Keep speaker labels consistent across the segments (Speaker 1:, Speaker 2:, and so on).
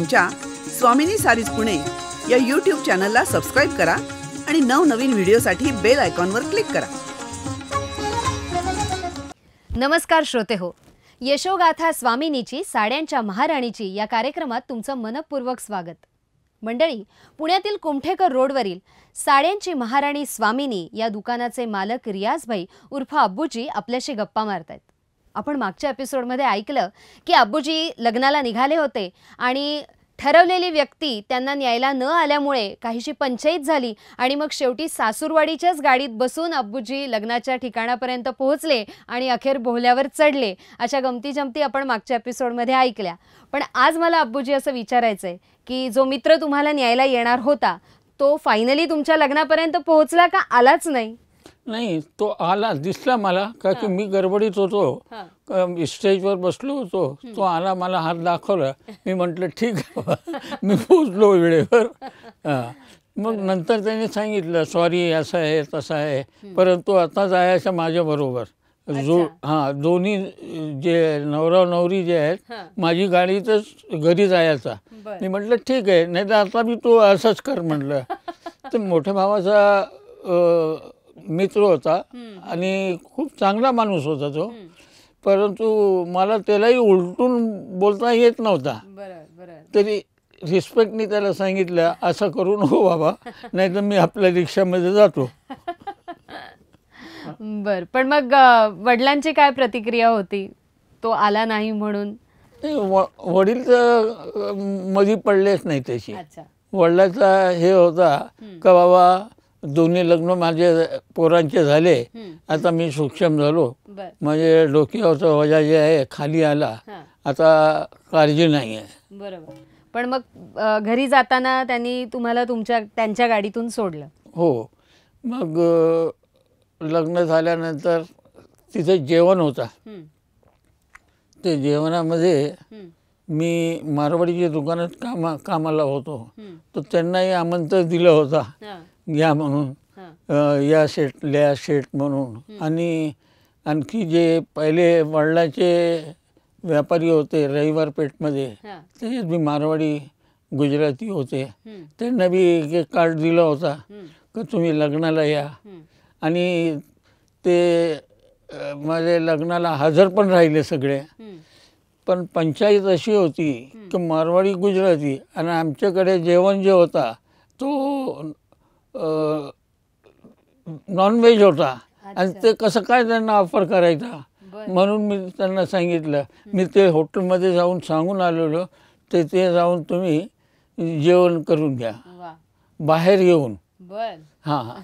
Speaker 1: आमच्या स्वामिनी सारीज पुणे या यूट्यूब चॅनलला सबस्क्राईब करा आणि नवनवीन व्हिडिओसाठी बेल आयकॉनवर क्लिक करा.
Speaker 2: नमस्कार श्रोते हो, यशोगाथा स्वामिनीची साड्यांच्या महाराणीची या कार्यक्रमात तुमचं मनपूर्वक स्वागत. मंडळी, पुण्यातील कुमठेकर रोडवरील साड्यांची महाराणी स्वामिनी या दुकानाचे मालक रियाजभाई उर्फ अब्बूजी आपल्याशी गप्पा मारतायत. आपण मागच्या एपिसोडमध्ये ऐकलं की अब्बूजी लग्नाला निघाले होते आणि ठरवलेली व्यक्ती त्यांना न्यायला न आल्यामुळे काहीशी पंचायत झाली आणि मग शेवटी सासूरवाडीच्याच गाडीत बसून अब्बूजी लग्नाच्या ठिकाणापर्यंत पोहोचले आणि अखेर बोहल्यावर चढले. अशा गमती जमती आपण मागच्या एपिसोडमध्ये ऐकल्या. पण आज मला अब्बूजी असं विचारायचं आहे की जो मित्र तुम्हाला न्यायला येणार होता तो फायनली तुमच्या लग्नापर्यंत पोहोचला का आलाच नाही?
Speaker 3: नाही, तो आला, दिसला मला, का की मी गडबडीत होतो, स्टेजवर बसलो होतो. तो आला, मला हात दाखवला. मी म्हटलं ठीक आहे, मी पोचलो वेळेवर. मग नंतर त्याने सांगितलं सॉरी, असं आहे तसं आहे, परंतु आता जायचं माझ्याबरोबर. दोन्ही जे नवरा नवरी जे आहेत, माझी गाडीतच घरी जायचा. मी म्हटलं ठीक आहे, नाही तर आता मी तो असंच कर म्हटलं. तर मोठ्या भावाचा मित्र होता आणि खूप चांगला माणूस होता तो, परंतु मला त्यालाही उलटून बोलता येत नव्हता. तरी रिस्पेक्टनी त्याला सांगितलं असं करू नको बाबा, नाही तर मी आपल्या रिक्षामध्ये जातो.
Speaker 2: बर, पण मग वडिलांची काय प्रतिक्रिया होती तो आला नाही म्हणून?
Speaker 3: वडील तर मध्ये पडलेच नाही त्याची. वडिलाचा हे होता का बाबा दोन्ही लग्न माझे पोरांचे झाले, आता मी सूक्ष्म झालो, म्हणजे डोक्यावरचा वजा जे आहे खाली आला, आता काळजी नाही आहे.
Speaker 2: बरोबर. पण मग घरी जाताना त्यांनी तुम्हाला त्यांच्या गाडीतून सोडलं?
Speaker 3: हो. मग लग्न झाल्यानंतर तिथे जेवण होता. ते जेवणामध्ये मी मारवाडीच्या दुकानात कामाला होतो, तर त्यांनाही आमंत्रण दिलं होता या म्हणून, या शेट म्हणून. आणि आणखी जे पहिले वडिलांचे व्यापारी होते रविवार पेठमध्ये, ते बी मारवाडी गुजराती होते, त्यांना बी एक कार्ड दिला होता का तुम्ही लग्नाला या. आणि ते माझ्या लग्नाला हजर पण राहिले सगळे. पण पंचायत अशी होती की मारवाडी गुजराती आणि आमच्याकडे जेवण जे होता तो नॉनव्हेज होता, आणि ते कसं काय त्यांना ऑफर करायचा. म्हणून मी त्यांना सांगितलं, मी ते हॉटेलमध्ये जाऊन सांगून आलेलो, ते जाऊन तुम्ही जेवण करून घ्या बाहेर येऊन. हां,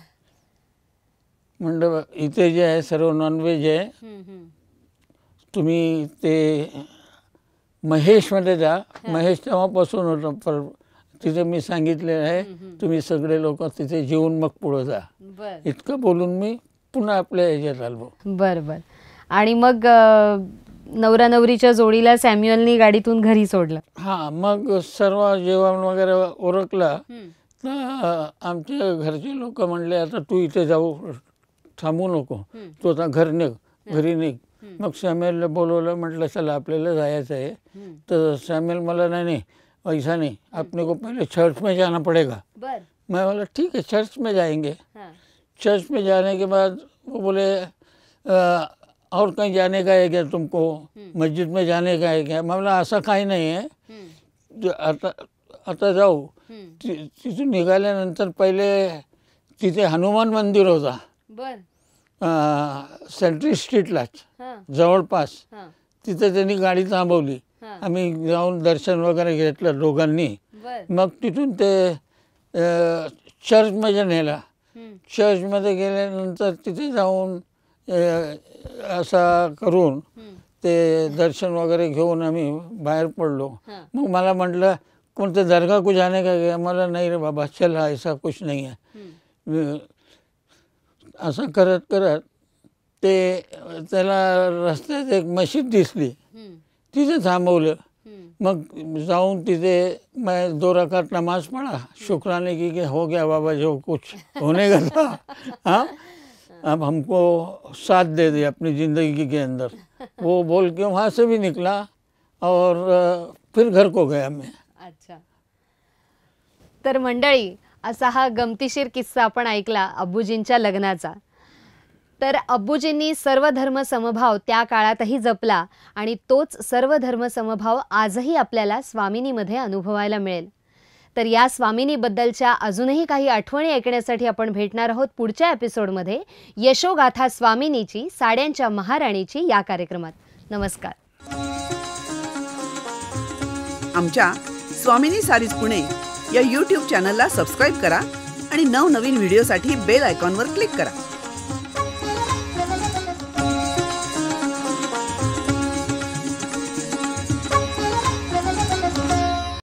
Speaker 3: म्हणलं इथे जे आहे सर्व नॉनव्हेज आहे, तुम्ही ते महेशमध्ये जा. महेश तेव्हापासून होतं, पर तिथे मी सांगितलेलं आहे तुम्ही सगळे लोक तिथे जेवून मग पुढं जा. इतकं बोलून मी पुन्हा आपल्या ह्याच्यात आलो.
Speaker 2: बरोबर. आणि मग नवरा नवरीच्या जोडीला सॅम्युअलनी गाडीतून घरी सोडलं?
Speaker 3: हां, मग सर्व जेवण वगैरे ओरखला तर आमच्या घरचे लोक म्हणले आता तू इथे जाऊ थांबू नको, तू आता घरी निघ. मग सॅम्युअलला बोलवलं, म्हटलं चला आपल्याला जायचं आहे. तर सॅम्युअल मला नहीं, ऐसा नहीं, अपने को पहले चर्च में जाना पड़ेगा. मैं बोला ठीक है, चर्च में जाएंगे. चर्च में जाने के बाद वो बोले और कहीं जाने का है क्या तुमको, मस्जिद में जाने का है क्या? मैं बोला असं काही नाही आहे, आता जाऊ. तिथून निघाल्यानंतर पहिले तिथे हनुमान मंदिर होता सेंट्री स्ट्रीटलाच जवळपास. तिथे त्यांनी गाडी थांबवली, आम्ही जाऊन दर्शन वगैरे घेतलं दोघांनी. मग तिथून ते चर्चमध्ये नेला. चर्चमध्ये गेल्यानंतर तिथे जाऊन असा करून ते दर्शन वगैरे घेऊन आम्ही बाहेर पडलो. मग मला म्हटलं कोणते दर्गा को जाने का गया? मला नाही रे बाबा, चल ऐसा कुछ नाही आहे. असं करत करत ते त्याला रस्त्यात एक मशीद दिसली, तिथे थांबवलं. मग जाऊन तिथे मैं 2 रकात नमाज पढ़ा, शुक्राने की कि हो गया बाबा जो कुछ होने का था, हाँ अब हमको साथ दे दे अपनी ज़िंदगी के अंदर, वो बोल के वहाँ से भी निकला और फिर घर को गया मैं.
Speaker 2: अच्छा. तर मंडळी, असा हा गमतीशीर किस्सा आपण ऐकला अब्बूजींच्या लग्नाचा. तर अब्बूजींनी सर्व धर्म समभाव त्या काळातही जपला आणि तोच सर्व धर्म समभाव आजही आपल्याला स्वामिनीमध्ये अनुभवायला मिळेल. तर या स्वामिनीबद्दलच्या अजूनही काही आठवणी ऐकण्यासाठी आपण भेटणार आहोत पुढच्या एपिसोडमध्ये यशोगाथा स्वामिनीची साड्यांच्या महाराणीची या कार्यक्रमात. नमस्कार.
Speaker 1: आमच्या स्वामिनी सारीज पुणे या यूट्यूब चॅनलला सबस्क्राईब करा आणि नवनवीन व्हिडिओसाठी बेल आयकॉनवर क्लिक करा.